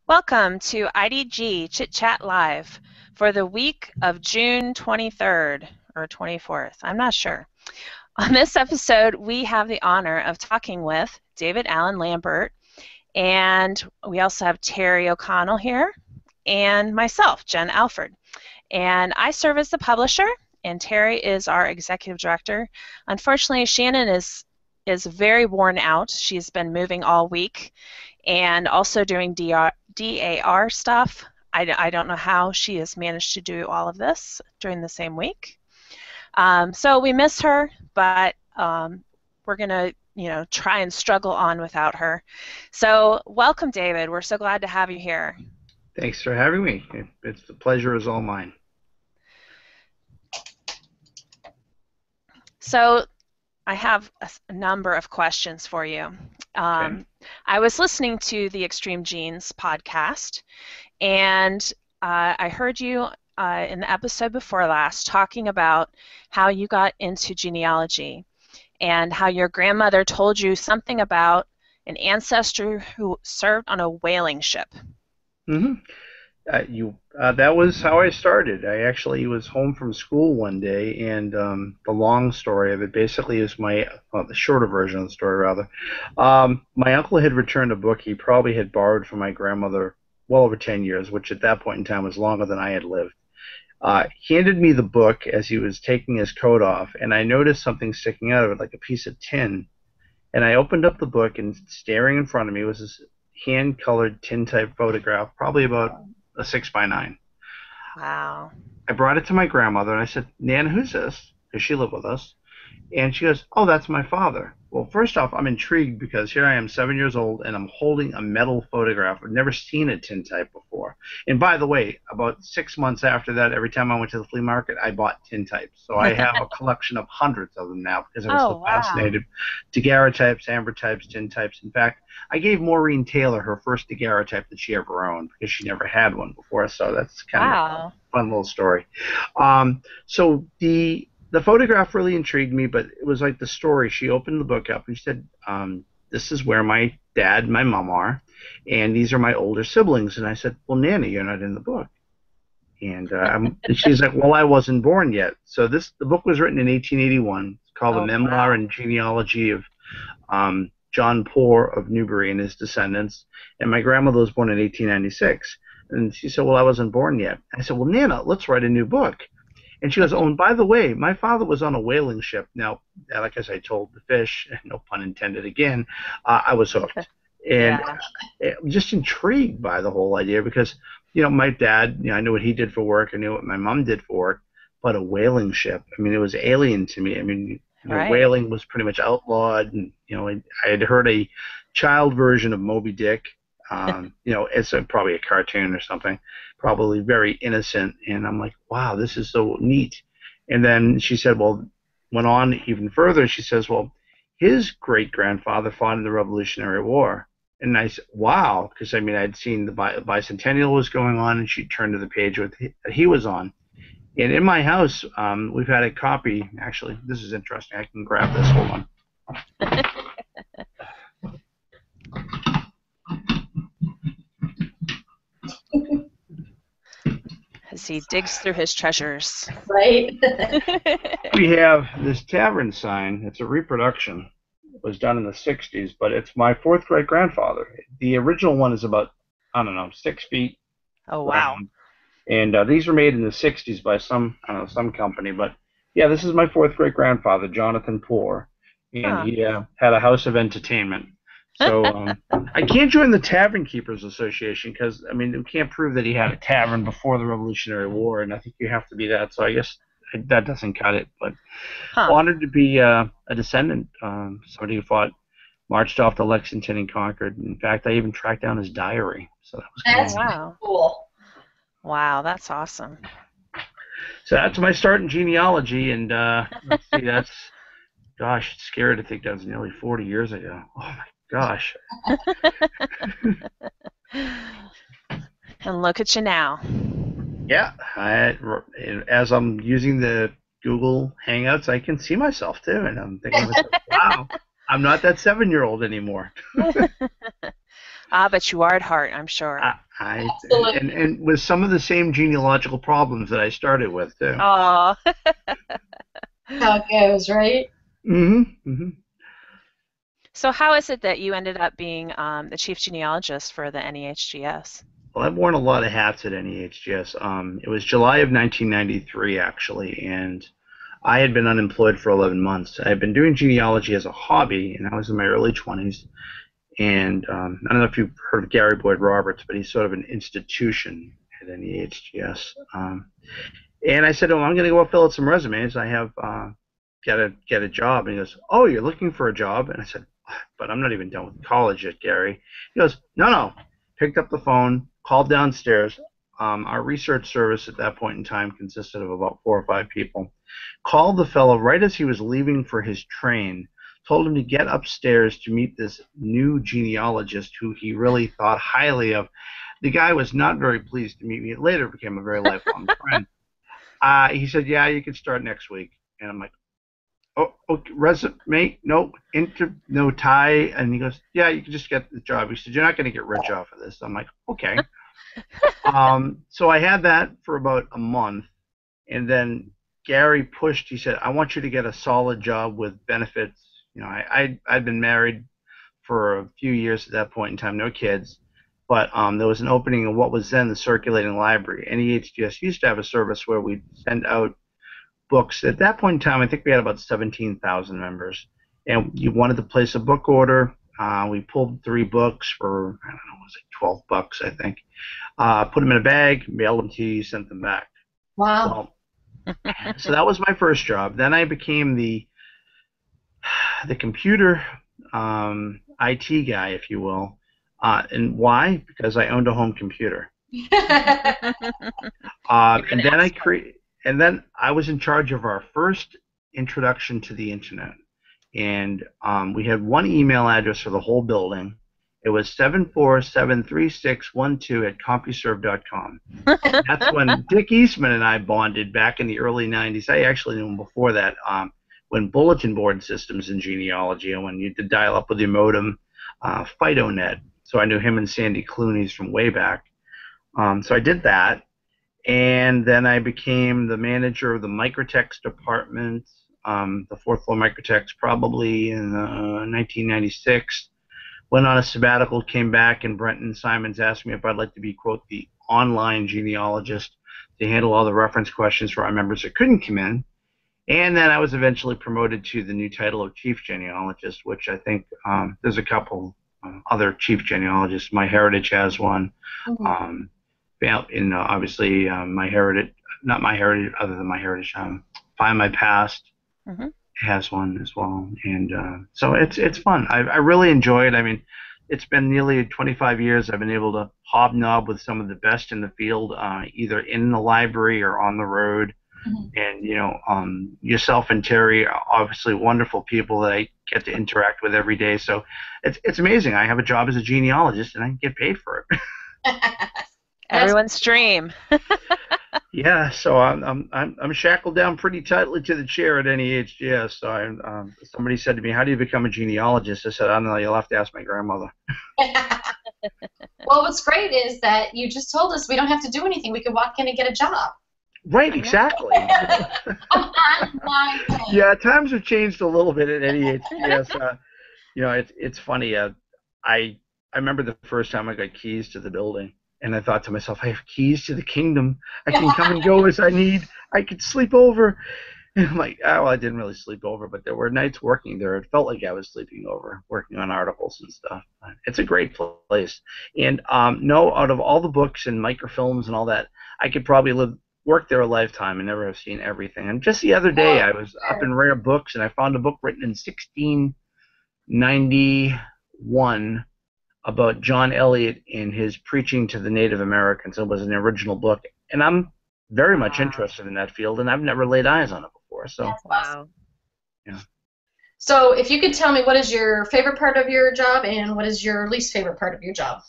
Welcome to IDG Chit Chat Live for the week of June 23rd or 24th. I'm not sure. On this episode, we have the honor of talking with David Allen Lambert, and we also have Terry O'Connell here, and myself, Jen Alford. And I serve as the publisher, and Terry is our executive director. Unfortunately, Shannon is very worn out. She's been moving all week and also doing DAR stuff. I don't know how she has managed to do all of this during the same week. So we miss her, but we're going to try and struggle on without her. So welcome, David. We're so glad to have you here. Thanks for having me. The pleasure is all mine. So I have a number of questions for you. Okay. I was listening to the Extreme Genes podcast, and I heard you in the episode before last talking about how you got into genealogy and how your grandmother told you something about an ancestor who served on a whaling ship. Mm-hmm. That was how I started. I actually was home from school one day, and the long story of it basically is the shorter version of the story, rather. My uncle had returned a book he probably had borrowed from my grandmother well over 10 years, which at that point in time was longer than I had lived. He handed me the book as he was taking his coat off, and I noticed something sticking out of it like a piece of tin. And I opened up the book, and staring in front of me was this hand-colored tin-type photograph, probably about a 6x9. Wow. I brought it to my grandmother, and I said, "Nan, who's this?" Because she lived with us. And she goes, "Oh, that's my father." Well, first off, I'm intrigued because here I am, 7 years old, and I'm holding a metal photograph. I've never seen a tintype before. And by the way, about 6 months after that, every time I went to the flea market, I bought tintypes. So I have a collection of hundreds of them now because I was so fascinated. Daguerreotypes, ambrotypes, tintypes. In fact, I gave Maureen Taylor her first daguerreotype that she ever owned because she never had one before. So that's kind of a fun little story. So the photograph really intrigued me, but it was like the story. She opened the book up and she said, "This is where my dad and my mom are, and these are my older siblings." And I said, "Well, Nanny, you're not in the book." And she's like, "Well, I wasn't born yet." So the book was written in 1881. It's called A Memoir and Genealogy of John Poor of Newbury and his descendants. And my grandmother was born in 1896. And she said, "Well, I wasn't born yet." I said, "Well, Nana, let's write a new book." And she goes, "Oh, and by the way, my father was on a whaling ship." Now, like as I told the fish, no pun intended again, I was hooked. And I'm just intrigued by the whole idea because, my dad, I knew what he did for work. I knew what my mom did for work. But a whaling ship, it was alien to me. Whaling was pretty much outlawed. And, I had heard a child version of Moby Dick. It's probably a cartoon or something, probably very innocent. And I'm like, wow, this is so neat. And then she said, went on even further. She says, well, his great-grandfather fought in the Revolutionary War. And I said, wow, because, I'd seen the bicentennial was going on, and she turned to the page that he was on. And in my house, we've had a copy. Actually, this is interesting. I can grab this. Hold on. As he digs through his treasures. Right. We have this tavern sign. It's a reproduction. It was done in the 60s, but it's my fourth great-grandfather. The original one is about, 6 feet. Oh, wow. Round. And these were made in the 60s by some company. But, yeah, this is my fourth great-grandfather, Jonathan Poor. And he had a house of entertainment. So I can't join the Tavern Keepers Association because, we can't prove that he had a tavern before the Revolutionary War, and I think you have to be that. So I guess that doesn't cut it. But honored to be a descendant, somebody who marched off to Lexington and conquered. In fact, I even tracked down his diary. So that was cool. Wow, that's awesome. So that's my start in genealogy, and let's see, gosh, it's scary to think that was nearly 40 years ago. Oh, my gosh. And look at you now. Yeah, as I'm using the Google Hangouts, I can see myself too, and I'm thinking, wow, I'm not that 7-year-old anymore. But you are at heart, I'm sure. And with some of the same genealogical problems that I started with too. Oh. How it goes, right? Mm-hmm. Mm-hmm. So how is it that you ended up being the chief genealogist for the NEHGS? Well, I've worn a lot of hats at NEHGS. It was July of 1993, actually, and I had been unemployed for 11 months. I had been doing genealogy as a hobby, and I was in my early 20s. And I don't know if you've heard of Gary Boyd Roberts, but he's sort of an institution at NEHGS. And I said, "Oh, I'm going to go fill out some resumes. I have get a job." And he goes, "Oh, you're looking for a job?" And I said, "But I'm not even done with college yet, Gary." He goes, "No." Picked up the phone, called downstairs. Our research service at that point in time consisted of about 4 or 5 people. Called the fellow right as he was leaving for his train. Told him to get upstairs to meet this new genealogist who he really thought highly of. The guy was not very pleased to meet me. It later became a very lifelong friend. He said, "Yeah, you can start next week." And I'm like, "Oh, okay, resume, no tie." And he goes, "Yeah, you can just get the job." He said, "You're not going to get rich off of this." I'm like, "Okay." So I had that for about a month, and then Gary pushed. He said, "I want you to get a solid job with benefits." I'd been married for a few years at that point in time, no kids, but there was an opening in what was then the circulating library. NEHGS used to have a service where we'd send out books. At that point in time, I think we had about 17,000 members, and you wanted to place a book order. We pulled 3 books for, I don't know, was it $12, I think. Put them in a bag, mailed them to you, sent them back. Wow. Well, so that was my first job. Then I became the computer IT guy, if you will. And why? Because I owned a home computer. And then I was in charge of our first introduction to the internet. And we had one email address for the whole building. It was 7473612@CompuServe.com. That's when Dick Eastman and I bonded back in the early 90s. I actually knew him before that. When bulletin board systems in genealogy, and when you had to dial up with your modem, FidoNet. So I knew him and Sandy Clooney's from way back. So I did that, and then I became the manager of the microtext department, the 4th floor microtext, probably in 1996. Went on a sabbatical, came back, and Brenton Simons asked me if I'd like to be, quote, the online genealogist to handle all the reference questions for our members that couldn't come in. And then I was eventually promoted to the new title of Chief Genealogist, which I think there's a couple other Chief Genealogists. MyHeritage has one. Mm-hmm. Obviously, MyHeritage, not MyHeritage, other than MyHeritage, Find My Past has one as well. And so it's fun. I really enjoy it. I mean, it's been nearly 25 years I've been able to hobnob with some of the best in the field, either in the library or on the road. And yourself and Terry are obviously wonderful people that I get to interact with every day. So it's amazing. I have a job as a genealogist and I get paid for it. Everyone's dream. Yeah. So I'm shackled down pretty tightly to the chair at NEHGS. So somebody said to me, "How do you become a genealogist?" I said, "I don't know. You'll have to ask my grandmother." Well, what's great is that you just told us we don't have to do anything. We can walk in and get a job. Right, exactly. Yeah, times have changed a little bit at NEHGS. It's funny. I remember the first time I got keys to the building, and I thought to myself, I have keys to the kingdom. I can come and go as I need. I could sleep over. And I'm like, well, I didn't really sleep over, but there were nights working there. It felt like I was sleeping over, working on articles and stuff. It's a great place. And no, out of all the books and microfilms and all that, I could probably work there a lifetime and never have seen everything. And just the other day, I was up in Rare Books, and I found a book written in 1691 about John Eliot and his preaching to the Native Americans. It was an original book, and I'm very much interested in that field, and I've never laid eyes on it before. So, wow. Yeah. So, if you could tell me what is your favorite part of your job and what is your least favorite part of your job?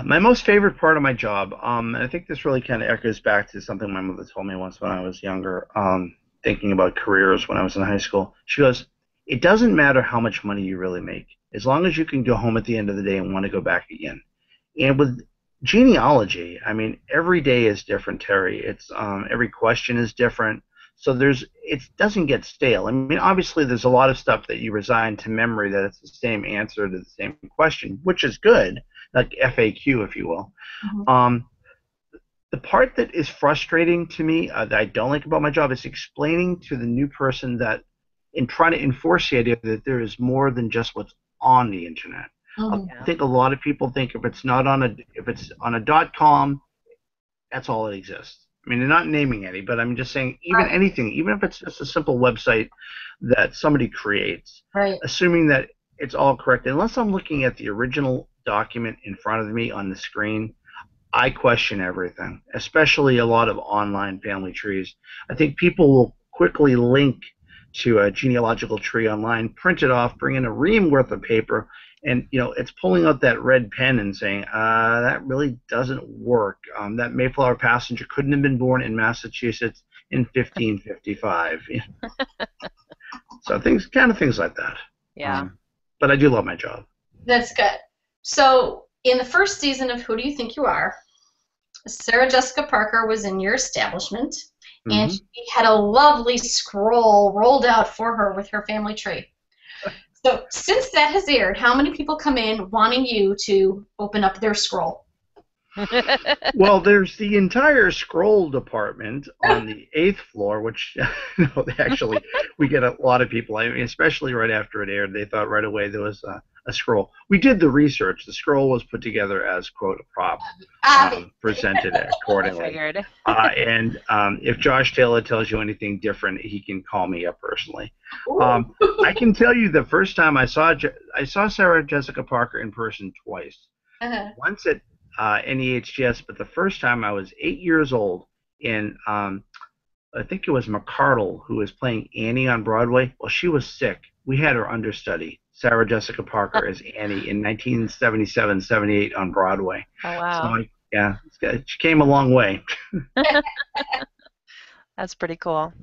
My most favorite part of my job, and I think this really kind of echoes back to something my mother told me once when I was younger, thinking about careers when I was in high school. She goes, it doesn't matter how much money you really make, as long as you can go home at the end of the day and want to go back again. And with genealogy, I mean, every day is different, Terry. It's every question is different, so it doesn't get stale. I mean, obviously, there's a lot of stuff that you resign to memory that it's the same answer to the same question, which is good, like FAQ, if you will. Mm-hmm. The part that is frustrating to me that I don't like about my job is explaining to the new person that, and trying to enforce the idea that there is more than just what's on the internet. Mm-hmm. I think a lot of people think if it's on a .com, that's all that exists. I mean, they're not naming any, but I'm just saying even Right. anything, even if it's just a simple website that somebody creates, Right. assuming that it's all correct, unless I'm looking at the original document in front of me on the screen, I question everything, especially a lot of online family trees. I think people will quickly link to a genealogical tree online, print it off, bring in a ream worth of paper, and it's pulling out that red pen and saying, that really doesn't work. That Mayflower passenger couldn't have been born in Massachusetts in 1555. So things like that. Yeah. But I do love my job. That's good. So, in the first season of Who Do You Think You Are, Sarah Jessica Parker was in your establishment, and she had a lovely scroll rolled out for her with her family tree. So, since that has aired, how many people come in wanting you to open up their scroll? Well, there's the entire scroll department on the 8th floor, which actually we get a lot of people. I mean, especially right after it aired, they thought right away there was a scroll. We did the research. The scroll was put together as, quote, a prop, presented accordingly. Figured. And if Josh Taylor tells you anything different, he can call me up personally. I can tell you the first time I saw Sarah Jessica Parker in person twice. Once at NEHGS, but the first time I was 8 years old, and I think it was McCardle who was playing Annie on Broadway. Well, she was sick. We had her understudy, Sarah Jessica Parker, as Annie in 1977-78 on Broadway. Oh, wow. So, she came a long way. That's pretty cool.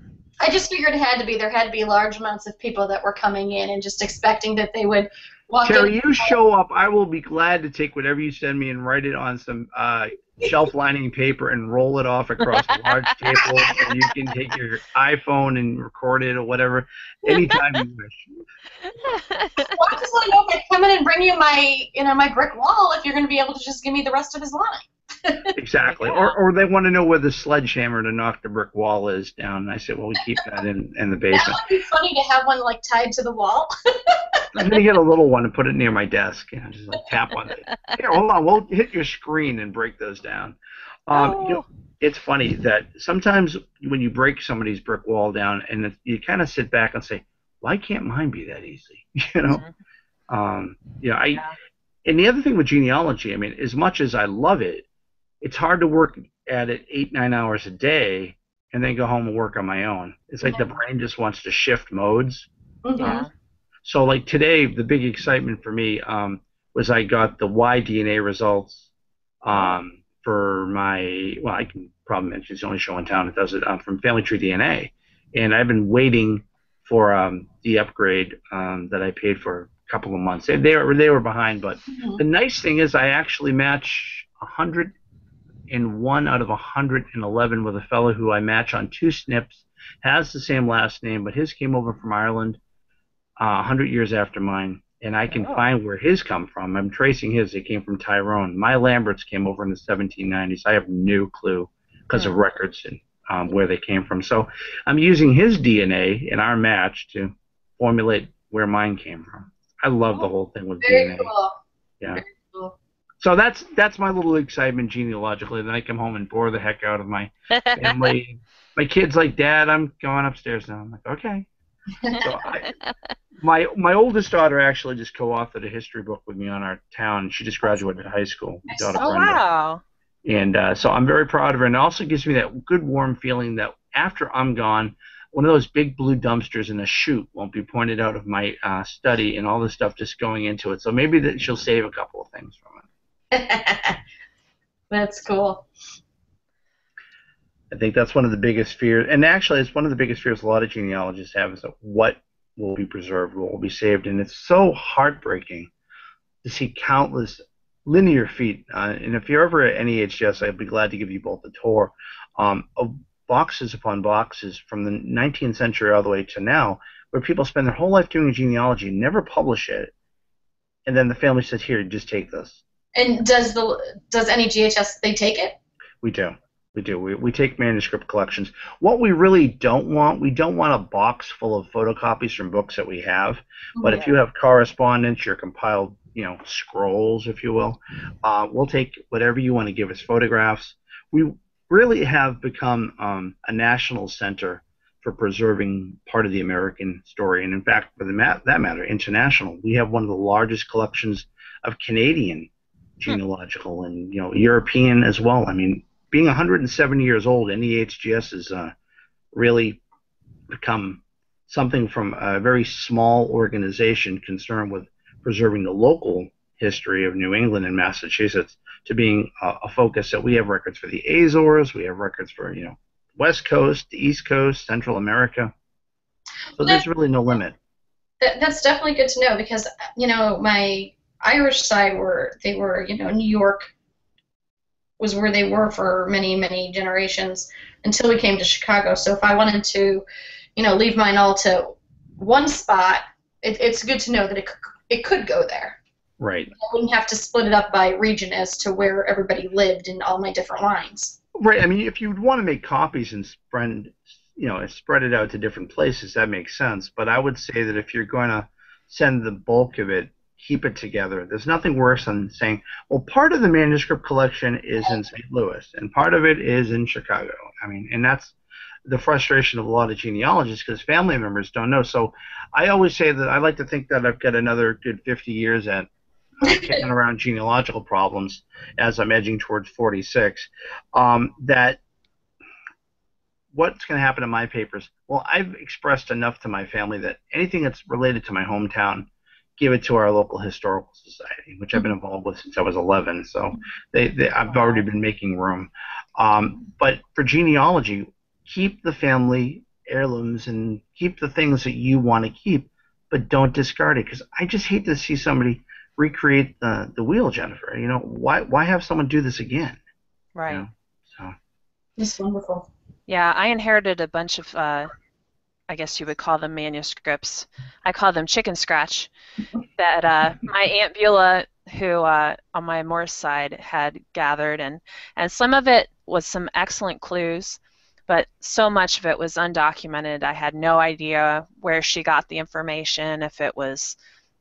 I just figured there had to be large amounts of people that were coming in and just expecting that they would walk Terry, in. you show up, I will be glad to take whatever you send me and write it on some shelf lining paper and roll it off across a large table, and you can take your iPhone and record it or whatever anytime you wish. Well, I just want to know if I come in and bring you my brick wall, if you're going to be able to just give me the rest of his line. Exactly. Or they want to know where the sledgehammer to knock the brick wall is down. And I said, well, we keep that in the basement. That would be funny to have one tied to the wall. I'm going to get a little one and put it near my desk. Just tap on it. Here, hold on. We'll hit your screen and break those down. It's funny that sometimes when you break somebody's brick wall down, and you kind of sit back and say, why can't mine be that easy? And the other thing with genealogy, I mean, as much as I love it, it's hard to work at it 8-9 hours a day and then go home and work on my own. It's like the brain just wants to shift modes. Mm-hmm. So like today, the big excitement for me was I got the Y-DNA results for I can probably mention it's the only show in town that does it, from Family Tree DNA. And I've been waiting for the upgrade that I paid for a couple of months. They were behind, but the nice thing is I actually match 101 out of 111 with a fellow who I match on 2 SNPs, has the same last name, but his came over from Ireland 100 years after mine, and I can find where his come from. I'm tracing his. They came from Tyrone. My Lamberts came over in the 1790s. I have no clue because of records and where they came from. So I'm using his DNA in our match to formulate where mine came from. I love the whole thing with DNA. Cool. Yeah. Very cool. So that's my little excitement genealogically. Then I come home and bore the heck out of my family. My kid's like, Dad, I'm going upstairs now. I'm like, okay. So my oldest daughter actually just co-authored a history book with me on our town. She just graduated high school. My daughter Brenda. Wow. And so I'm very proud of her. And it also gives me that good, warm feeling that after I'm gone, one of those big blue dumpsters in a chute won't be pointed out of my study and all the stuff just going into it. So maybe that she'll save a couple of things from it. That's cool. I think that's one of the biggest fears, and actually it's one of the biggest fears a lot of genealogists have, is that what will be preserved, will be saved, and it's so heartbreaking to see countless linear feet. And if you're ever at NEHGS, I'd be glad to give you both a tour of boxes upon boxes from the 19th century all the way to now, where people spend their whole life doing genealogy, never publish it, and then the family says, "Here, just take this." And does NEHGS, they take it? We do. We do. We take manuscript collections. What we really don't want, we don't want a box full of photocopies from books that we have. But if you have correspondence, your compiled, scrolls, if you will, we'll take whatever you want to give us, photographs. We really have become a national center for preserving part of the American story. And in fact, for that matter, international. We have one of the largest collections of Canadian genealogical and European as well. I mean, being 170 years old, NEHGS has really become something from a very small organization concerned with preserving the local history of New England and Massachusetts to being a focus that we have records for the Azores, we have records for West Coast, the East Coast, Central America. So there's really no limit. That's definitely good to know because my Irish side New York was where they were for many, many generations until we came to Chicago. So if I wanted to, leave mine all to one spot, it's good to know that it could go there. Right. I wouldn't have to split it up by region as to where everybody lived in all my different lines. Right. I mean, if you want to make copies and spread it out to different places, that makes sense. But I would say that if you're going to send the bulk of it, keep it together. There's nothing worse than saying, well, part of the manuscript collection is in St. Louis, and part of it is in Chicago. I mean, and that's the frustration of a lot of genealogists because family members don't know. So I always say that I like to think that I've got another good 50 years at kicking around genealogical problems as I'm edging towards 46, that what's going to happen in my papers? Well, I've expressed enough to my family that anything that's related to my hometown, give it to our local historical society, which I've been involved with since I was 11. So I've already been making room. But for genealogy, keep the family heirlooms and keep the things that you want to keep, but don't discard it. Because I just hate to see somebody recreate the wheel, Jennifer. Why have someone do this again? Right. So it's wonderful. Yeah, I inherited a bunch of I guess you would call them manuscripts. I call them chicken scratch. That my Aunt Beulah, who on my Morse side had gathered, and some of it was some excellent clues, but so much of it was undocumented. I had no idea where she got the information, if it was,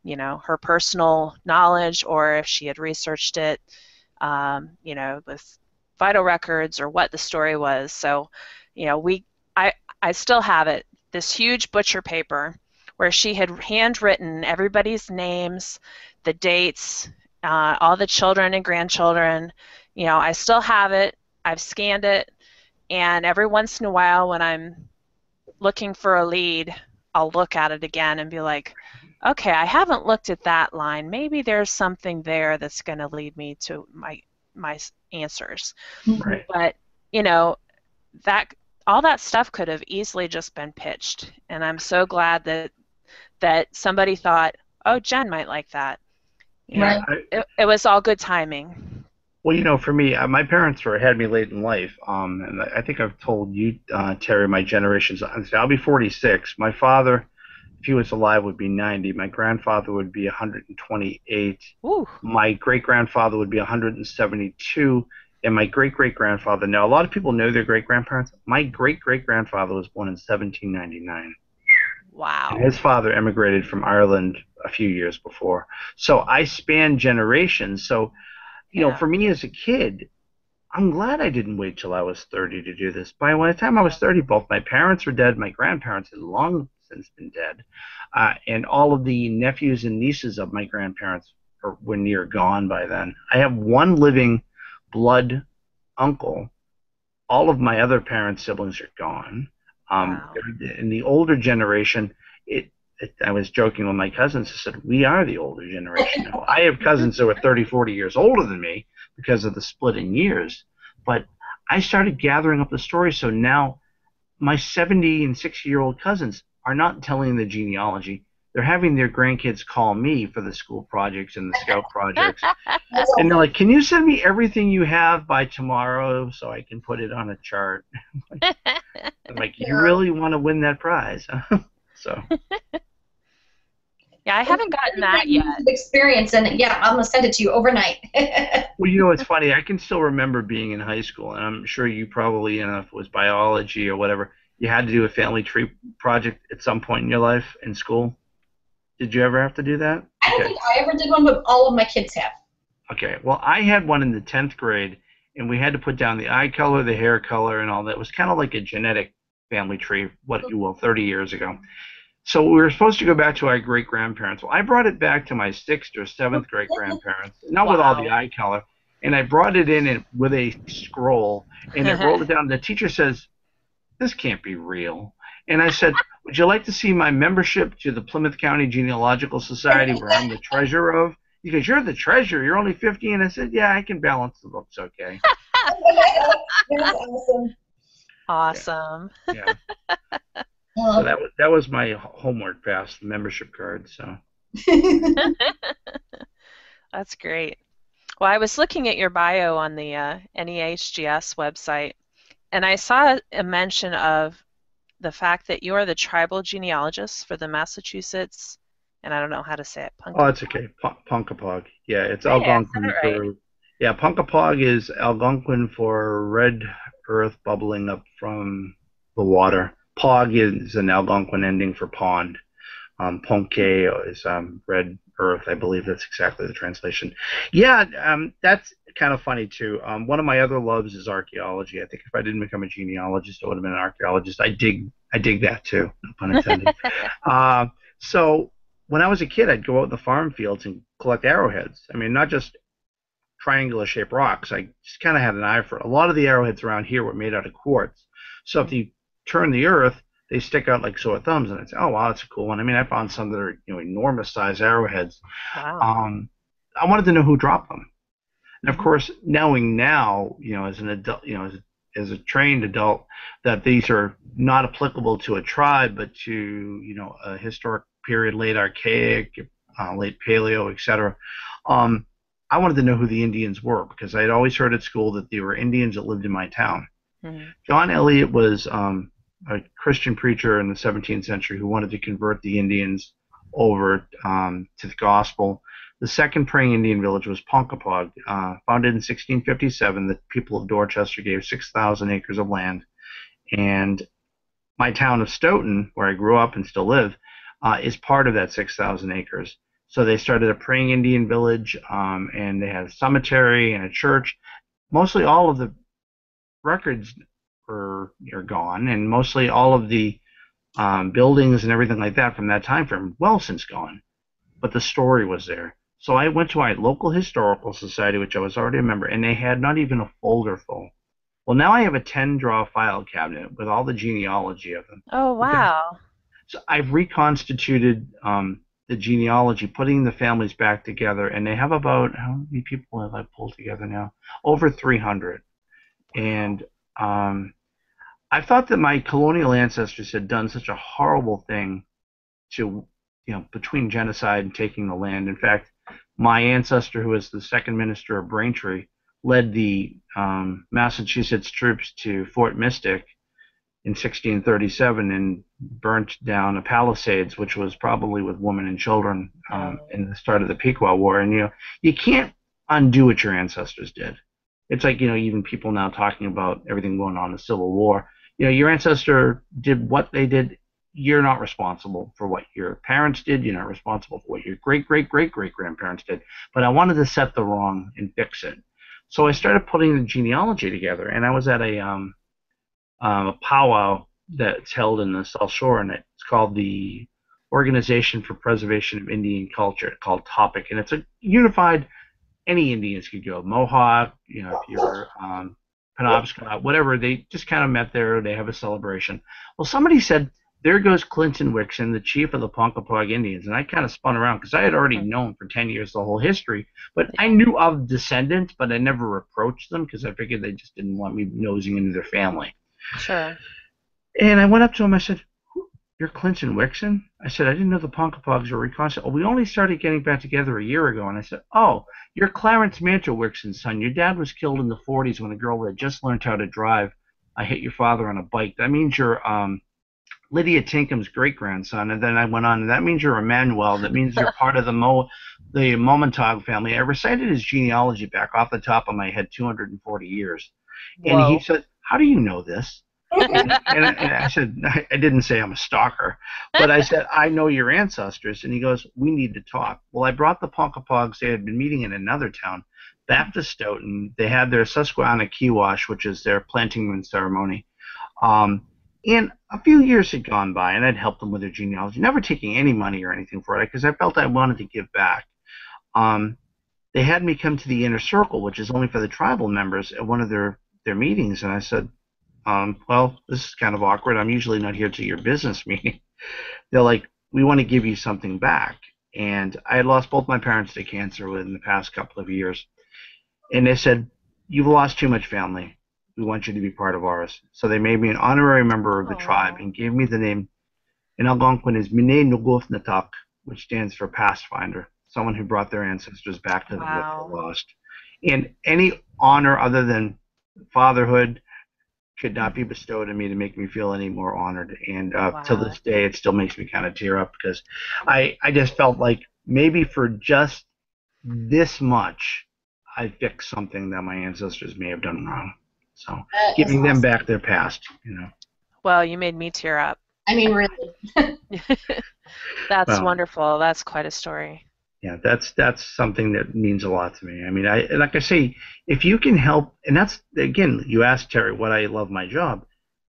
her personal knowledge or if she had researched it, with vital records or what the story was. So, I still have it. This huge butcher paper where she had handwritten everybody's names, the dates, all the children and grandchildren. I still have it. I've scanned it, and every once in a while when I'm looking for a lead, I'll look at it again and be like, okay, I haven't looked at that line. Maybe there's something there that's going to lead me to my answers. right. But, that all that stuff could have easily just been pitched, and I'm so glad that somebody thought, oh, Jen might like that. Right. It was all good timing. Well, for me, my parents had me late in life, and I think I've told you, Terry, my generations. I'll be 46. My father, if he was alive, would be 90. My grandfather would be 128. Ooh. My great-grandfather would be 172. And my great-great-grandfather, now a lot of people know their great-grandparents. My great-great-grandfather was born in 1799. Wow. And his father emigrated from Ireland a few years before. So I span generations. So, for me as a kid, I'm glad I didn't wait till I was 30 to do this. By the time I was 30, both my parents were dead. My grandparents had long since been dead. And all of the nephews and nieces of my grandparents were near gone by then. I have one living blood uncle. All of my other parents' siblings are gone. Wow. In the older generation, I was joking with my cousins. I said, we are the older generation now. I have cousins who are 30, 40 years older than me because of the split in years. But I started gathering up the stories, so now my 70 and 60-year-old cousins are not telling the genealogy. They're having their grandkids call me for the school projects and the scout projects. And they're like, can you send me everything you have by tomorrow so I can put it on a chart? I'm like, you really want to win that prize? So. Yeah, I haven't gotten that yet. Experience, and yeah, I'm gonna send it to you overnight. Well, you know, it's funny. I can still remember being in high school, and I'm sure you probably, you know, if it was biology or whatever, you had to do a family tree project at some point in your life in school. Did you ever have to do that? I don't think I ever did one, but all of my kids have. Okay. Well, I had one in the 10th grade, and we had to put down the eye color, the hair color, and all that. It was kind of like a genetic family tree, what you will, 30 years ago. So we were supposed to go back to our great-grandparents. Well, I brought it back to my 6th or 7th great-grandparents, not with all the eye color, and I brought it in with a scroll, and it rolled it down. The teacher says, this can't be real. And I said, would you like to see my membership to the Plymouth County Genealogical Society where I'm the treasurer of? He goes, you're the treasurer. You're only 50. And I said, yeah, I can balance the books okay. That's awesome. Awesome. Yeah. So that was my homework pass, the membership card. So. That's great. Well, I was looking at your bio on the NEHGS website, and I saw a mention of the fact that you are the tribal genealogist for the Massachusetts, and I don't know how to say it. Oh, it's okay. Punkapog. Yeah, it's Hey, Algonquin I said it right. for. Yeah, Punkapog is Algonquin for red earth bubbling up from the water. Pog is an Algonquin ending for pond. Ponke is red earth. I believe that's exactly the translation. Yeah, that's kind of funny too. One of my other loves is archaeology. I think if I didn't become a genealogist, I would have been an archaeologist. I dig that too, no pun intended. So when I was a kid, I'd go out in the farm fields and collect arrowheads. I mean, not just triangular-shaped rocks. I just kind of had an eye for it. A lot of the arrowheads around here were made out of quartz. So if you turn the earth, they stick out like sore thumbs, and I'd say, oh, wow, that's a cool one. I mean, I found some that are, enormous size arrowheads. Wow. I wanted to know who dropped them. And of course, knowing now, as an adult, as a trained adult, that these are not applicable to a tribe, but to, a historic period, late Archaic, late Paleo, etc. I wanted to know who the Indians were because I had always heard at school that there were Indians that lived in my town. Mm-hmm. John Eliot was a Christian preacher in the 17th century who wanted to convert the Indians over to the gospel. The second praying Indian village was Punkapog, founded in 1657. The people of Dorchester gave 6,000 acres of land. And my town of Stoughton, where I grew up and still live, is part of that 6,000 acres. So they started a praying Indian village, and they had a cemetery and a church. Mostly all of the records are gone, and mostly all of the buildings and everything like that from that time frame, well since gone. But the story was there. So I went to my local historical society, which I was already a member, and they had not even a folder full. Well, now I have a 10-drawer file cabinet with all the genealogy of them. Oh, wow. Okay. So I've reconstituted the genealogy, putting the families back together, and they have about, how many people have I pulled together now? Over 300. And I thought that my colonial ancestors had done such a horrible thing to, between genocide and taking the land. In fact, my ancestor, who was the second minister of Braintree, led the Massachusetts troops to Fort Mystic in 1637 and burnt down a Palisades, which was probably with women and children in the start of the Pequot War. And, you can't undo what your ancestors did. It's like, even people now talking about everything going on in the Civil War. Your ancestor did what they did. You're not responsible for what your parents did. You're not responsible for what your great-great-great-great-grandparents did. But I wanted to set the wrong and fix it. So I started putting the genealogy together, and I was at a powwow that's held in the South Shore, and it's called the Organization for Preservation of Indian Culture, called TOPIC, and it's a unified, any Indians could go, Mohawk, if you're Penobscot, whatever, they just kind of met there, they have a celebration. Well, somebody said, there goes Clinton Wixon, the chief of the Punkapog Indians, and I kind of spun around because I had already known for 10 years the whole history, but I knew of descendants, but I never approached them because I figured they just didn't want me nosing into their family. Sure. And I went up to him, I said, you're Clinton Wixon? I said, I didn't know the Ponkapogs were reconstituted. Oh, we only started getting back together a year ago. And I said, oh, you're Clarence Mantle Wixon's son. Your dad was killed in the 40s when a girl had just learned how to drive. I hit your father on a bike. That means you're Lydia Tinkham's great-grandson. And then I went on, that means you're Emmanuel. That means you're part of the Momentog family. I recited his genealogy back off the top of my head, 240 years. And he Whoa. said, how do you know this? And I said, I didn't say I'm a stalker, but I said, I know your ancestors. And he goes, we need to talk. Well, I brought the Ponkapogs. They had been meeting in another town, Baptist Stoughton. They had their Susquehanna Kiwash, which is their planting moon ceremony. And a few years had gone by, and I'd helped them with their genealogy, never taking any money or anything for it, because I felt I wanted to give back. They had me come to the inner circle, which is only for the tribal members, at one of their meetings, and I said, well, this is kind of awkward. I'm usually not here to your business meeting. They're like, we want to give you something back. And I had lost both my parents to cancer within the past couple of years. And they said, you've lost too much family. We want you to be part of ours. So they made me an honorary member of the tribe and gave me the name in Algonquin is Mine Nuguf Natak, which stands for Pathfinder, someone who brought their ancestors back to them that they lost. And any honor other than fatherhood could not be bestowed on me to make me feel any more honored. And to this day, it still makes me kind of tear up, because I just felt like maybe for just this much, I fixed something that my ancestors may have done wrong. So giving them back their past, you know. Well, you made me tear up. I mean, really. That's wonderful. That's quite a story. Yeah, that's something that means a lot to me. I mean, like I say, if you can help, and that's, again, you asked Terry what I love my job,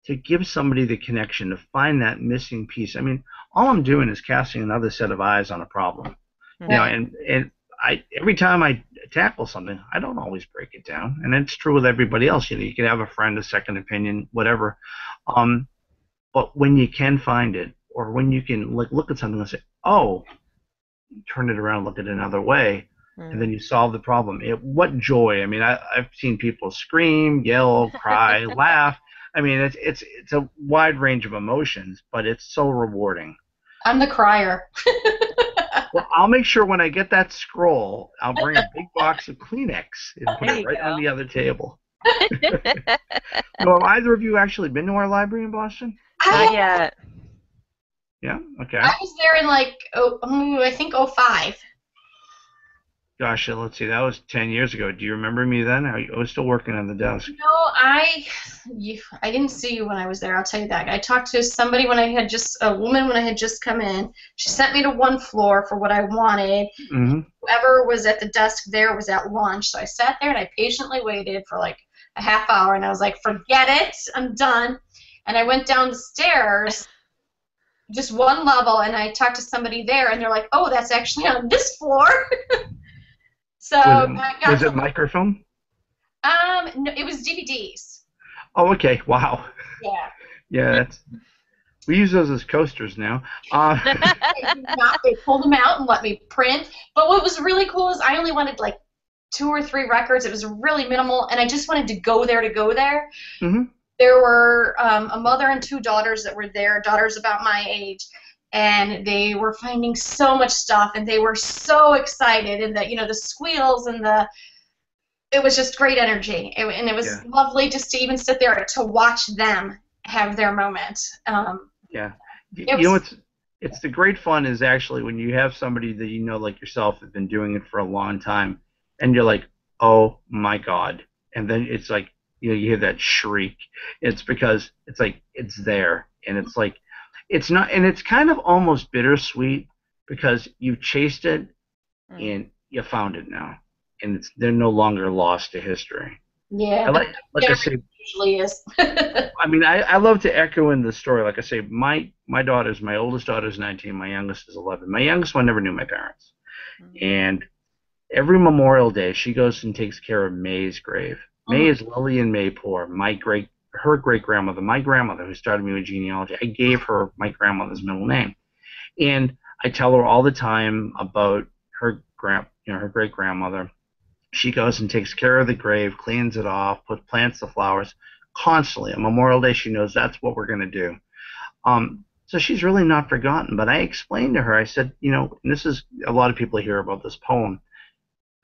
to give somebody the connection, to find that missing piece. I mean, all I'm doing is casting another set of eyes on a problem. You know, and every time I tackle something, I don't always break it down, and it's true with everybody else. You know, you can have a friend, a second opinion, whatever. But when you can find it, or when you can look at something and say, oh, turn it around, look at it another way, and then you solve the problem. What joy! I mean, I've seen people scream, yell, cry, laugh. I mean, it's a wide range of emotions, but it's so rewarding. I'm the crier. Well, I'll make sure when I get that scroll, I'll bring a big box of Kleenex and put it right on the other table. So have either of you actually been to our library in Boston? Not yet. Yeah, okay. I was there in I think 2005. Gosh, let's see, that was 10 years ago. Do you remember me then? I was still working on the desk. No, I didn't see you when I was there, I'll tell you that. I talked to somebody a woman when I had just come in. She sent me to one floor for what I wanted. Mm-hmm. Whoever was at the desk there was at lunch, so I sat there and I patiently waited for like a half hour, and I was like, forget it, I'm done. And I went down the stairs, just one level, and I talked to somebody there, and they're like, oh, that's actually on this floor. So was it microfilm? No, it was DVDs. Oh, okay. Wow. Yeah. Yeah, we use those as coasters now. They pulled them out and let me print. But what was really cool is I only wanted like 2 or 3 records. It was really minimal, and I just wanted to go there. Mm-hmm. There were a mother and 2 daughters that were there, daughters about my age, and they were finding so much stuff, and they were so excited, and the squeals and it was just great energy, and it was lovely just to even sit there to watch them have their moment. Yeah, it's the great fun is actually when you have somebody that you know, like yourself, have been doing it for a long time, and you're like, oh my God, and then it's like, you hear that shriek. It's because it's like it's there, and it's like it's not, and it's kind of almost bittersweet because you've chased it and you found it now, and they're no longer lost to history. Yeah, like I say, usually is. I mean, I love to echo in the story. Like I say, my oldest daughter's 19, my youngest is 11. My youngest one never knew my parents, and every Memorial Day she goes and takes care of May's grave. May is Lillian May Poor, her great-grandmother, my grandmother who started me with genealogy. I gave her my grandmother's middle name. And I tell her all the time about her great-grandmother. She goes and takes care of the grave, cleans it off, plants the flowers constantly. On Memorial Day, she knows that's what we're going to do. So she's really not forgotten. But I explained to her, I said, and this is a lot of people hear about this poem.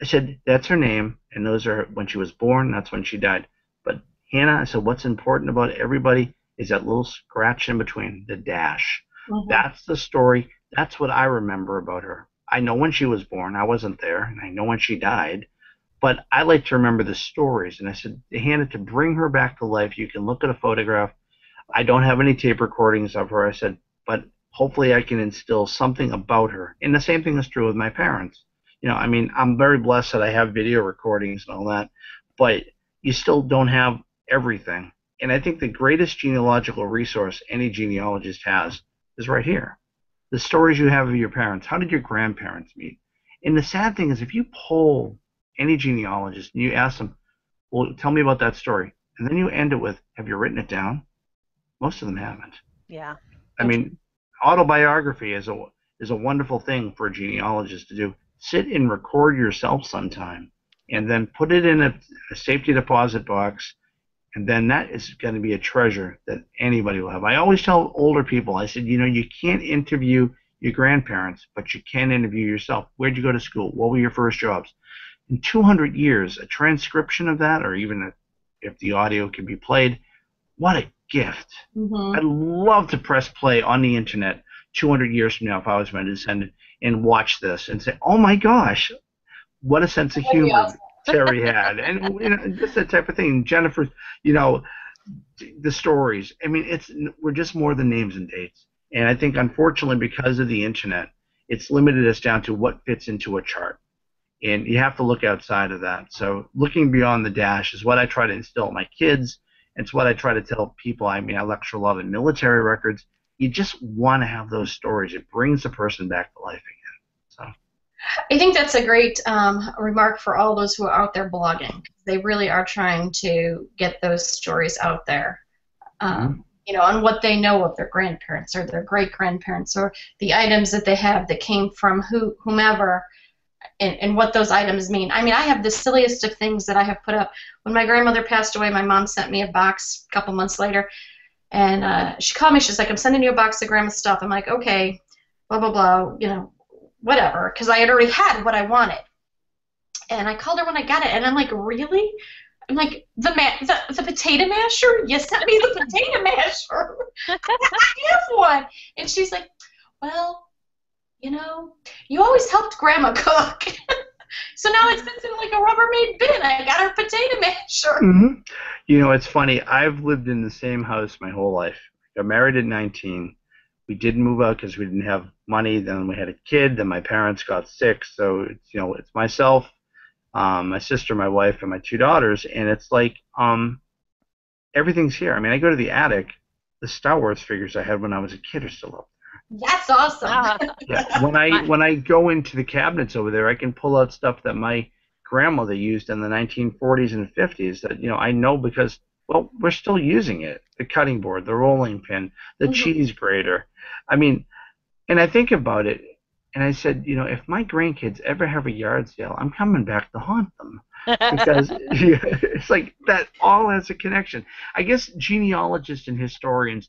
I said, that's her name, and those are when she was born, that's when she died. But Hannah, I said, what's important about everybody is that little scratch in between, the dash. Mm-hmm. That's the story. That's what I remember about her. I know when she was born. I wasn't there, and I know when she died. But I like to remember the stories. And I said, Hannah, to bring her back to life, you can look at a photograph. I don't have any tape recordings of her. I said, but hopefully I can instill something about her. And the same thing is true with my parents. I mean, I'm very blessed that I have video recordings and all that, but you still don't have everything. And I think the greatest genealogical resource any genealogist has is right here. The stories you have of your parents. How did your grandparents meet? And the sad thing is if you poll any genealogist and you ask them, well, tell me about that story, and then you end it with, have you written it down? Most of them haven't. Yeah. I mean, autobiography is a wonderful thing for a genealogist to do. Sit and record yourself sometime, and then put it in a safety deposit box, and then that is going to be a treasure that anybody will have. I always tell older people, I said, you can't interview your grandparents, but you can interview yourself. Where'd you go to school? What were your first jobs? In 200 years, a transcription of that, or even if the audio can be played, what a gift. Mm-hmm. I'd love to press play on the internet 200 years from now if I was my descendant and watch this and say, oh my gosh, what a sense of humor Terry had. And just that type of thing. Jennifer, the stories. I mean, we're just more than names and dates. And I think, unfortunately, because of the internet, it's limited us down to what fits into a chart. And you have to look outside of that. So looking beyond the dash is what I try to instill in my kids. It's what I try to tell people. I mean, I lecture a lot in military records. You just want to have those stories. It brings the person back to life again. So I think that's a great remark for all those who are out there blogging. They really are trying to get those stories out there, on what they know of their grandparents or their great-grandparents or the items that they have that came from whomever. And what those items mean. I mean, I have the silliest of things that I have put up. When my grandmother passed away, my mom sent me a box a couple months later, and she called me. She's like, I'm sending you a box of grandma's stuff. I'm like, okay, blah, blah, blah, whatever, because I had already had what I wanted. And I called her when I got it, and I'm like, really? I'm like, the potato masher? You sent me the potato masher. I have one. And she's like, well, you always helped Grandma cook. So now it sits in like a Rubbermaid bin. I got her potato masher. Mm-hmm. It's funny. I've lived in the same house my whole life. I got married at 19. We didn't move out because we didn't have money. Then we had a kid. Then my parents got sick. So it's myself, my sister, my wife, and my 2 daughters. And it's like everything's here. I mean, I go to the attic. The Star Wars figures I had when I was a kid are still up. That's awesome. Yeah. When I go into the cabinets over there, I can pull out stuff that my grandmother used in the 1940s and 50s that I know because we're still using it. The cutting board, the rolling pin, the cheese grater. I mean, and I think about it, and I said, if my grandkids ever have a yard sale, I'm coming back to haunt them because it's like that all has a connection. I guess genealogists and historians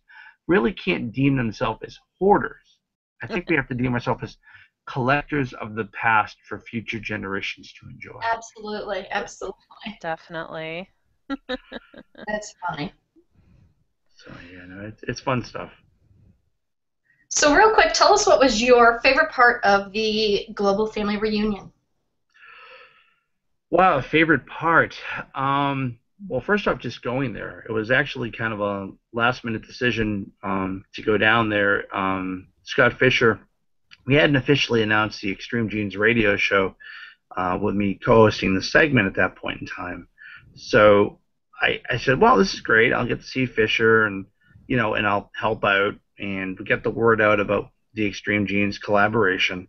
really can't deem themselves as hoarders. I think we have to deem ourselves as collectors of the past for future generations to enjoy. Absolutely. Definitely. That's funny. So it's fun stuff. So real quick, tell us what was your favorite part of the Global Family Reunion? Wow, favorite part. Well, first off, just going there. It was actually kind of a last-minute decision to go down there. Scott Fisher, we hadn't officially announced the Extreme Genes radio show with me co-hosting the segment at that point in time. So I said, well, this is great. I'll get to see Fisher and I'll help out and get the word out about the Extreme Genes collaboration.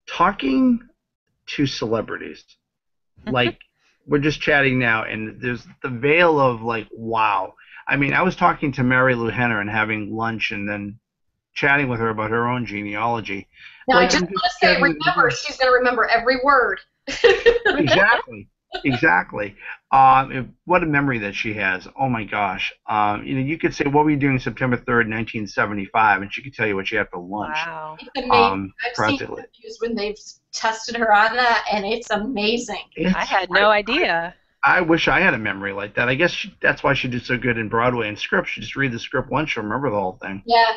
Talking to celebrities, like we're just chatting now, and there's the veil of like, wow. I mean, I was talking to Mary Lou Henner and having lunch and then chatting with her about her own genealogy. Now, I just want to say, remember, she's going to remember every word. Exactly. Exactly. What a memory that she has. Oh my gosh. You could say, "What were you doing September 3rd, 1975?" And she could tell you what she had for lunch. Wow. It's amazing. I've seen Practically. interviews when they've tested her on that, and it's amazing. I It's. had no idea. I wish I had a memory like that. I guess that's why she did so good in Broadway and script. She just read the script once, she'll remember the whole thing. Yeah.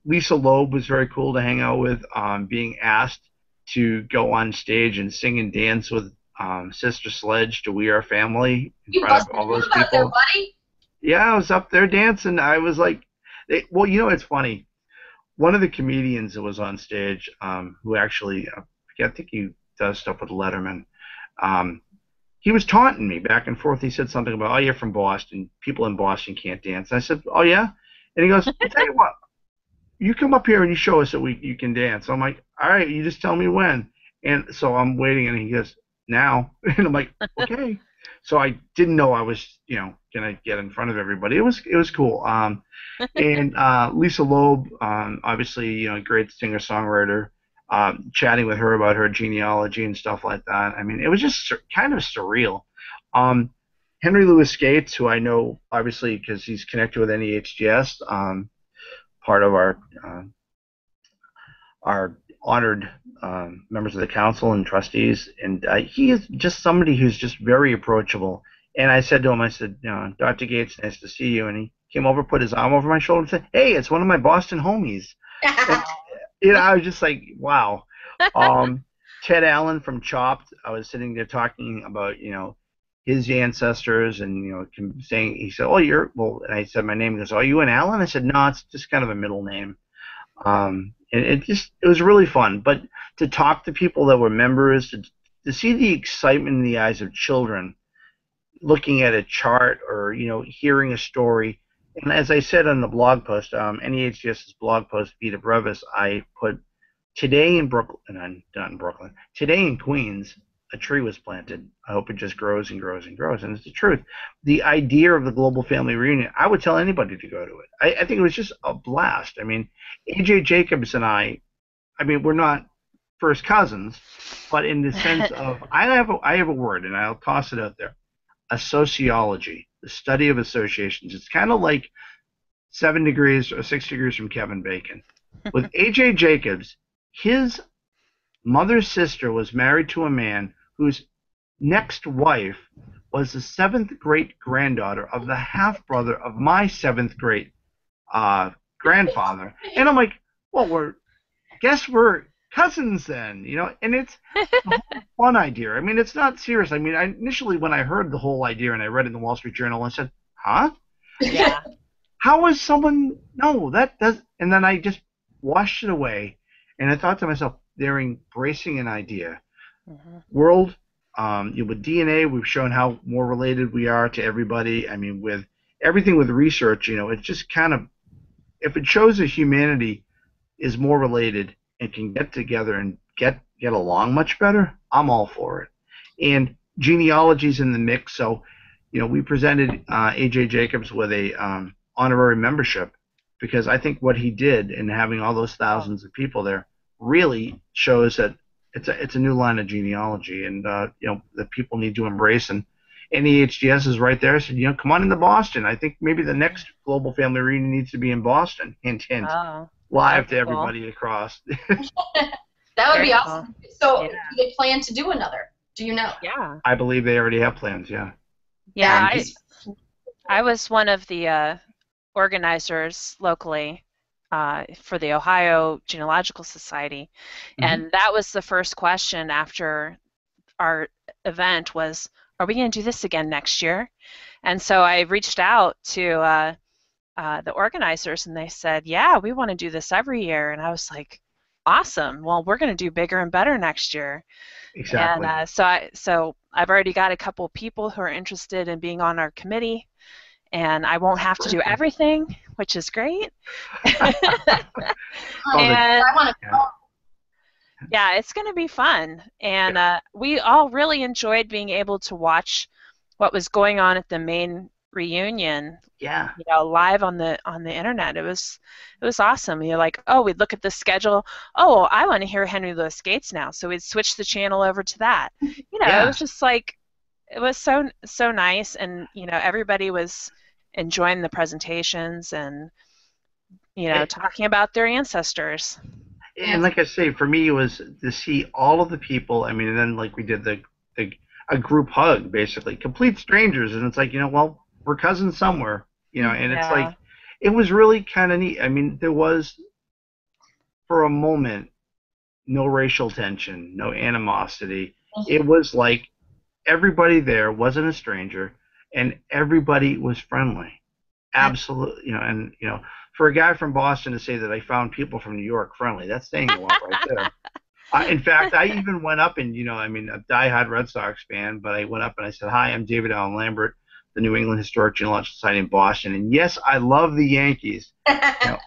Lisa Loeb was very cool to hang out with. Being asked to go on stage and sing and dance with Sister Sledge to "We Are Family" in You front of busted all those move out there, people. buddy. Yeah, I was up there dancing. I was like, well, it's funny. One of the comedians that was on stage, who actually, I think he does stuff with Letterman. Um, he was taunting me back and forth. He said something about, "Oh, you're from Boston. People in Boston can't dance." I said, "Oh yeah," and he goes, "I'll tell you what. You come up here and you show us that you can dance." I'm like, "All right, you just tell me when." And so I'm waiting, and he goes, "Now," and I'm like, "Okay." So I didn't know I was, gonna get in front of everybody. It was cool. And Lisa Loeb, obviously, great singer-songwriter. Chatting with her about her genealogy and stuff like that. I mean, it was just kind of surreal. Um, Henry Louis Gates, who I know obviously because he's connected with NEHGS, part of our honored members of the council and trustees, and he is just somebody who's just very approachable. And I said to him, I said, "Dr. Gates, nice to see you." And he came over, put his arm over my shoulder, and said, "Hey, it's one of my Boston homies." And, I was just like, wow. Um, Ted Allen from Chopped, I was sitting there talking about, his ancestors, and saying, he said, "Oh, and I said my name. He goes, "Are you an Allen?" I said, "No, it's just kind of a middle name." And it was really fun. But to talk to people that were members, to see the excitement in the eyes of children looking at a chart, or hearing a story. And as I said on the blog post, NEHGS's blog post, Vita Brevis, I put, "Today in Brooklyn," and I'm not in Brooklyn, "today in Queens, a tree was planted. I hope it just grows and grows and grows." And it's the truth. The idea of the global family reunion, I would tell anybody to go to it. I think it was just a blast. I mean, AJ Jacobs and I mean, we're not first cousins, but in the sense of, I have a word, and I'll toss it out there: a sociology, the study of associations. It's kind of like 7 degrees or 6 degrees from Kevin Bacon. With AJ Jacobs, his mother's sister was married to a man whose next wife was the seventh great granddaughter of the half brother of my seventh great grandfather. And I'm like, well, we're cousins then, and it's a whole fun idea. I mean, it's not serious. I mean, initially when I heard the whole idea and I read it in the Wall Street Journal, I said, huh? Yeah. How is someone, no, that does, and then I just washed it away, and I thought to myself, they're embracing an idea. Mm-hmm. World, with DNA, we've shown how more related we are to everybody. I mean, with everything with research, it's just kind of, if it shows that humanity is more related and can get together and get along much better, I'm all for it. And genealogy's in the mix, so we presented AJ Jacobs with a honorary membership, because I think what he did in having all those thousands of people there really shows that it's a new line of genealogy, and that people need to embrace. And NEHGS is right there. I said, come on into Boston. I think maybe the next global family reunion needs to be in Boston. Hint, hint. Oh, Live to cool. everybody across. That would Very be awesome. cool. So, Yeah. do they plan to do another? Do you know? Yeah. I believe they already have plans. Yeah. Yeah. I was one of the organizers locally for the Ohio Genealogical Society, and that was the first question after our event was, "Are we going to do this again next year?" And so I reached out to the organizers, and they said, "Yeah, we want to do this every year." And I was like, "Awesome! Well, we're going to do bigger and better next year." Exactly. And so I've already got a couple people who are interested in being on our committee, and I won't have to do everything, which is great. And I want to go. yeah, it's going to be fun. And we all really enjoyed being able to watch what was going on at the main reunion. Yeah. Live on the internet. It was awesome. You're like, oh, we'd look at the schedule. Oh, I want to hear Henry Louis Gates now. So we'd switch the channel over to that. It was just like it was so nice, and everybody was enjoying the presentations and talking about their ancestors. And like I say, for me, it was to see all of the people. I mean, and then like we did a group hug, basically, complete strangers, and it's like, well, we're cousins somewhere, and it's like, it was really kind of neat. I mean, there was, for a moment, no racial tension, no animosity. It was like everybody there wasn't a stranger, and everybody was friendly. Absolutely, and for a guy from Boston to say that I found people from New York friendly, that's saying a lot right there. In fact, I even went up and, I mean, a diehard Red Sox fan, but I went up and I said, "Hi, I'm David Lambert, the New England Historic Genealogical Society in Boston, and yes, I love the Yankees."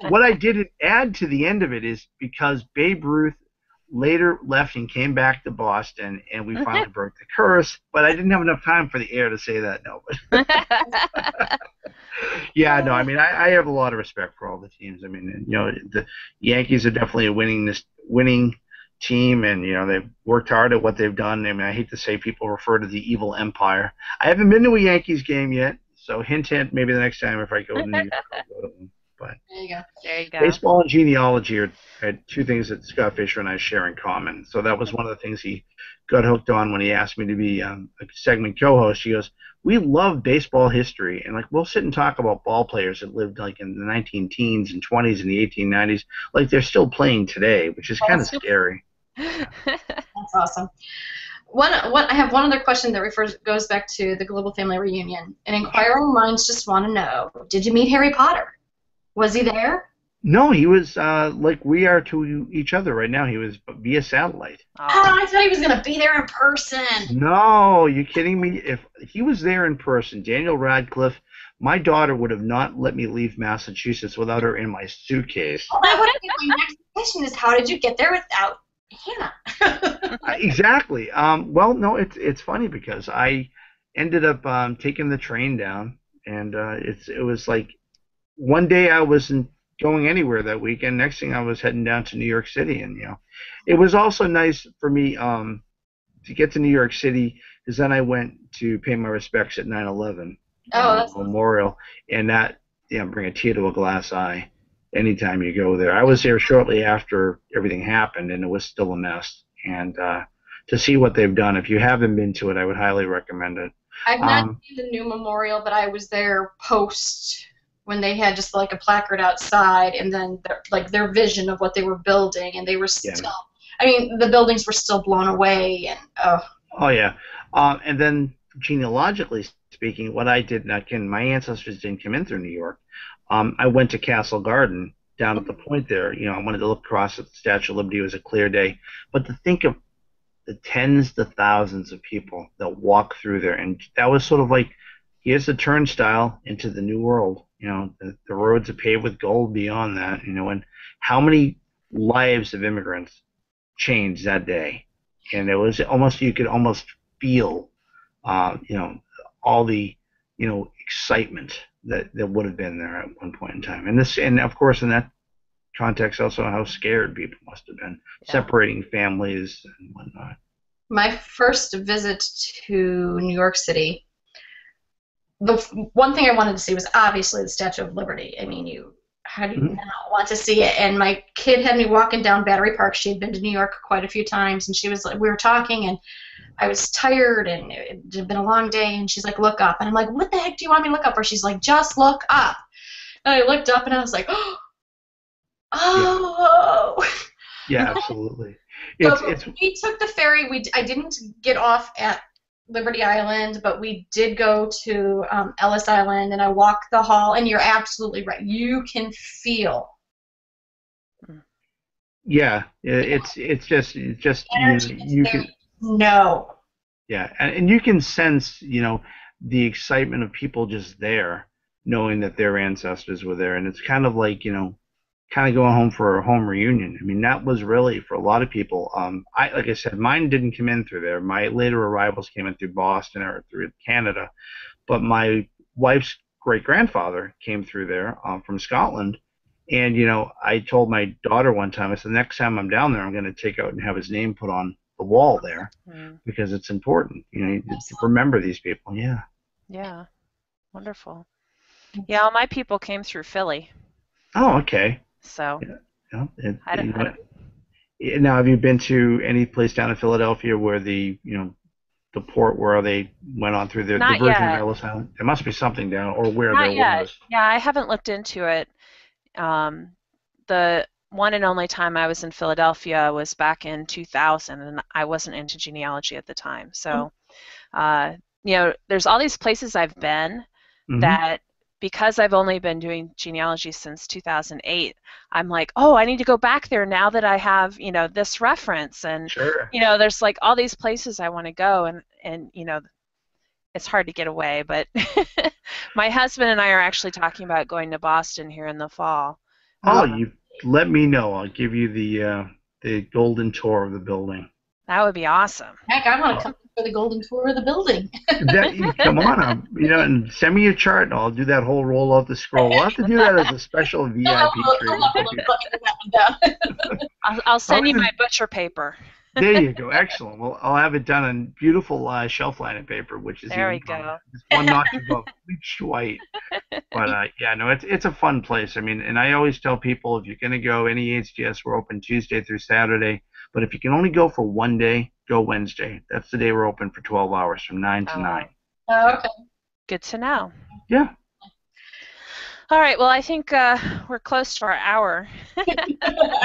What I didn't add to the end of it is because Babe Ruth later left and came back to Boston, and we finally broke the curse, but I didn't have enough time for the air to say that. No, but yeah, no, I mean, I have a lot of respect for all the teams. I mean, the Yankees are definitely a winning team, and they've worked hard at what they've done. I mean, I hate to say people refer to the evil empire. I haven't been to a Yankees game yet, so hint, maybe the next time if I go to New York, I'll go to one. But there you go. Baseball and genealogy are two things that Scott Fisher and I share in common. So that was one of the things he got hooked on when he asked me to be a segment co-host. He goes, "We love baseball history, and like we'll sit and talk about ball players that lived like in the 19-teens and 20s and the 1890s, like they're still playing today, which is kind of scary." That's awesome. I have one other question that goes back to the Global Family Reunion. And inquiring minds just want to know: did you meet Harry Potter? Was he there? No, he was like we are to each other right now. He was via satellite. Oh, I thought he was going to be there in person. No, you kidding me? If he was there in person, Daniel Radcliffe, my daughter would have not let me leave Massachusetts without her in my suitcase. Well, that would have been my next question: is how did you get there without Hannah? Exactly. Well, no, it's funny because I ended up taking the train down, and it was like one day I wasn't going anywhere that weekend. Next thing I was heading down to New York City, and it was also nice for me to get to New York City because then I went to pay my respects at 9/11 Memorial, and that bring a tear to a glass eye anytime you go there. I was there shortly after everything happened, and it was still a mess. And to see what they've done, if you haven't been to it, I would highly recommend it. I've not seen the new memorial, but I was there post when they had just like a placard outside, and then their vision of what they were building, and they were still, I mean, the buildings were still blown away, and oh yeah, and then genealogically speaking, what I did, again, my ancestors didn't come in through New York. I went to Castle Garden down at the point there. I wanted to look across at the Statue of Liberty. It was a clear day, but to think of the tens to thousands of people that walk through there, and that was sort of like, here's the turnstile into the new world. The roads are paved with gold beyond that. And how many lives of immigrants changed that day? And it was almost, you could almost feel, all the, excitement that would have been there at one point in time. And of course, in that context, also how scared people must have been, separating families and whatnot. My first visit to New York City, the one thing I wanted to see was obviously the Statue of Liberty. I mean, how do you not want to see it? And my kid had me walking down Battery Park. She had been to New York quite a few times, and she was like, we were talking, and I was tired, and it had been a long day, and she's like, look up. And I'm like, what the heck do you want me to look up for? She's like, just look up. And I looked up, and I was like, oh. Yeah, absolutely. We took the ferry. I didn't get off at Liberty Island, but we did go to Ellis Island, and I walked the hall, and you're absolutely right. You can feel. Yeah, it's just you can. No. Yeah, and you can sense, the excitement of people just there, knowing that their ancestors were there, and it's kind of like, kind of going home for a home reunion. I mean, that was really, for a lot of people, like I said, mine didn't come in through there. My later arrivals came in through Boston or through Canada, but my wife's great-grandfather came through there from Scotland, and, I told my daughter one time, I said, next time I'm down there, I'm going to take out and have his name put on the wall there Mm. because it's important. You know, to remember these people. Yeah. Yeah. Wonderful. Yeah, all my people came through Philly. Oh, okay. So Yeah. I don't, Now, have you been to any place down in Philadelphia where the port where they went on through the not version of yet. Ellis Island? There must be something down, or where there Not yet. was. Yeah, I haven't looked into it. The one and only time I was in Philadelphia was back in 2000, and I wasn't into genealogy at the time. So, there's all these places I've been Mm-hmm. that because I've only been doing genealogy since 2008, I'm like, oh, I need to go back there now that I have, this reference. And, Sure. there's like all these places I want to go, and it's hard to get away. But my husband and I are actually talking about going to Boston here in the fall. Oh, you let me know. I'll give you the golden tour of the building. That would be awesome. Heck, I want to come for the golden tour of the building. Come on, and send me your chart, and I'll do that whole roll out the scroll. We'll have to do that as a special VIP treatment. I'll send you my butcher paper. There you go. Excellent. Well, I'll have it done in beautiful shelf lining paper, which is there even we go. It's one notch above bleached white. But yeah, no, it's a fun place. I mean, and I always tell people if you're going to go NEHGS, we're open Tuesday through Saturday. But if you can only go for one day, go Wednesday. That's the day we're open for 12 hours from 9 to 9. Oh, okay. Good to know. Yeah. All right. Well, I think we're close to our hour.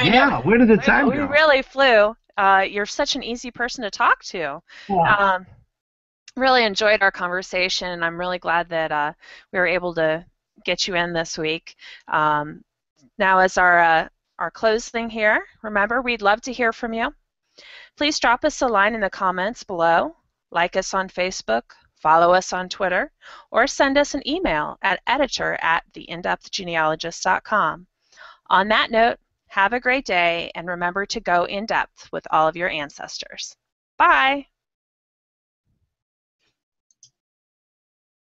Yeah. Where did the time go? We really flew. You're such an easy person to talk to. Yeah. Really enjoyed our conversation. I'm really glad that we were able to get you in this week. Now, as our closing here, remember, we'd love to hear from you. Please drop us a line in the comments below, like us on Facebook, follow us on Twitter, or send us an email at editor@theinDepthGenealogist.com. On that note, have a great day, and remember to go in depth with all of your ancestors. Bye!